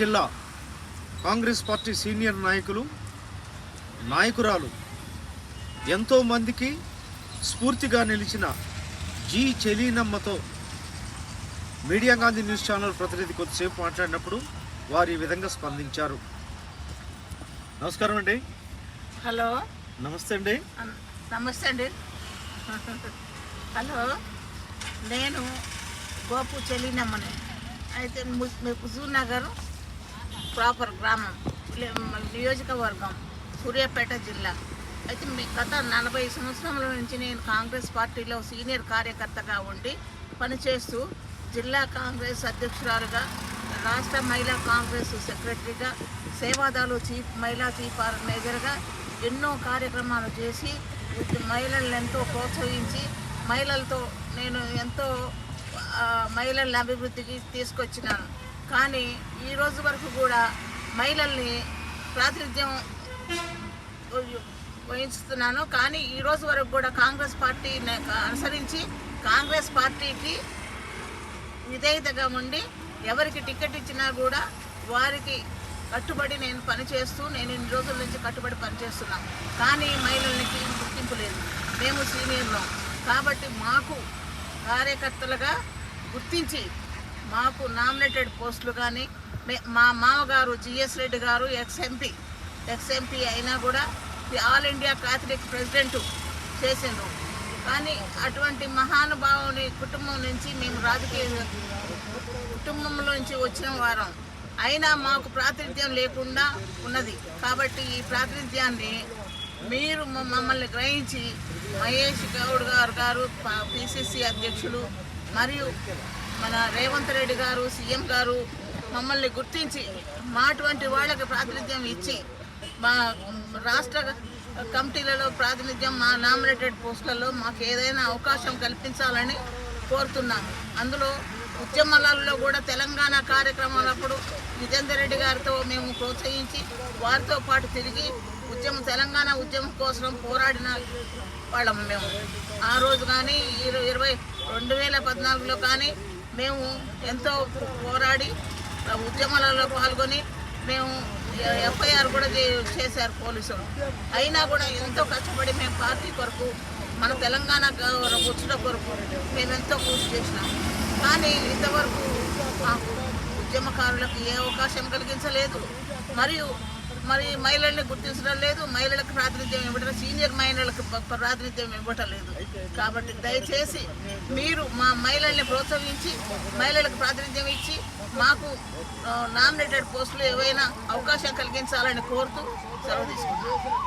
జిల్లా Congress party senior నాయకురాలు ఎంతోమందికి స్ఫూర్తిగా నిలిచిన జి చెలీనమ్మతో మీడియా గాంధీ న్యూస్ ఛానల్ ప్రతినిధి కొద్దిసేపు మాట్లాడినప్పుడు వారు ఈ విధంగా స్పందించారు. నమస్కారం అండి. హలో. నమస్తే అండి. నమస్తే అండి. హలో, నేను గోపు చెలీనమ్మని. అయితే హుజూర్ నగర్ ప్రాపర్ గ్రామం, నియోజకవర్గం సూర్యాపేట జిల్లా. అయితే గత 40 సంవత్సరాల నుంచి నేను కాంగ్రెస్ పార్టీలో సీనియర్ కార్యకర్తగా ఉండి పనిచేస్తూ జిల్లా కాంగ్రెస్ అధ్యక్షురాలుగా, రాష్ట్ర మహిళా కాంగ్రెస్ సెక్రటరీగా, సేవాదాలు మహిళా చీఫ్ ఆర్గనైజర్గా ఎన్నో కార్యక్రమాలు చేసి మహిళలను ఎంతో ప్రోత్సహించి మహిళలతో నేను ఎంతో మహిళల అభివృద్ధికి తీసుకొచ్చినాను. కానీ ఈ రోజు వరకు కూడా మహిళల్ని ప్రాతినిధ్యం వహిస్తున్నాను. కానీ ఈ రోజు వరకు కూడా కాంగ్రెస్ పార్టీని అనుసరించి కాంగ్రెస్ పార్టీకి విధేయతగా ఉండి ఎవరికి టికెట్ ఇచ్చినా కూడా వారికి కట్టుబడి నేను పనిచేస్తూ నేను ఇన్ని రోజుల నుంచి కట్టుబడి పనిచేస్తున్నాను. కానీ మహిళలకి గుర్తింపు లేదు. మేము సీనియర్లో కాబట్టి మాకు కార్యకర్తలుగా గుర్తించి మాకు నామినేటెడ్ పోస్టులు కానీ, మా మామగారు జిఎస్ రెడ్డి గారు ఎక్స్ఎంపీ అయినా కూడా ఆల్ ఇండియా కాథలిక్ ప్రెసిడెంట్ చేసిండ్రు. కానీ అటువంటి మహానుభావుని కుటుంబం నుంచి మేము రాజకీయ కుటుంబంలో నుంచి వచ్చిన వారం అయినా మాకు ప్రాతినిధ్యం లేకుండా ఉన్నది. కాబట్టి ఈ ప్రాతినిధ్యాన్ని మీరు మమ్మల్ని గ్రహించి మహేష్ గౌడ్ గారు పిసిసి అధ్యక్షులు మరియు మన రేవంత్ రెడ్డి గారు సీఎం గారు మమ్మల్ని గుర్తించి మా అటువంటి వాళ్ళకి ప్రాతినిధ్యం ఇచ్చి మా రాష్ట్ర కమిటీలలో ప్రాతినిధ్యం, మా నామినేటెడ్ పోస్టులలో మాకు ఏదైనా అవకాశం కల్పించాలని కోరుతున్నాము. అందులో ఉద్యమాలలో కూడా తెలంగాణ కార్యక్రమాలప్పుడు జితేందర్ రెడ్డి గారితో మేము ప్రోత్సహించి వారితో పాటు తిరిగి తెలంగాణ ఉద్యమం కోసం పోరాడిన వాళ్ళము. మేము ఆ రోజు కానీ 2014లో కానీ మేము ఎంతో పోరాడి ఉద్యమాలలో పాల్గొని మేము ఎఫ్ఐఆర్ కూడా చేశారు పోలీసులు. అయినా కూడా ఎంతో కష్టపడి మేము పార్టీ కొరకు, మన తెలంగాణ వచ్చుట కొరకు మేము ఎంతో కృషి చేసినాం. కానీ ఇంతవరకు మాకు ఉద్యమకారులకు ఏ అవకాశం కలిగించలేదు, మరి మహిళల్ని గుర్తించడం లేదు, మహిళలకు ప్రాతినిధ్యం ఇవ్వడం, సీనియర్ మహిళలకు ప్రాతినిధ్యం ఇవ్వటం లేదు. కాబట్టి దయచేసి మీరు మా మహిళల్ని ప్రోత్సహించి మహిళలకు ప్రాతినిధ్యం ఇచ్చి మాకు నామినేటెడ్ పోస్టులు ఏవైనా అవకాశం కలిగించాలని కోరుతూ సెలవు తీసుకుంటున్నాను.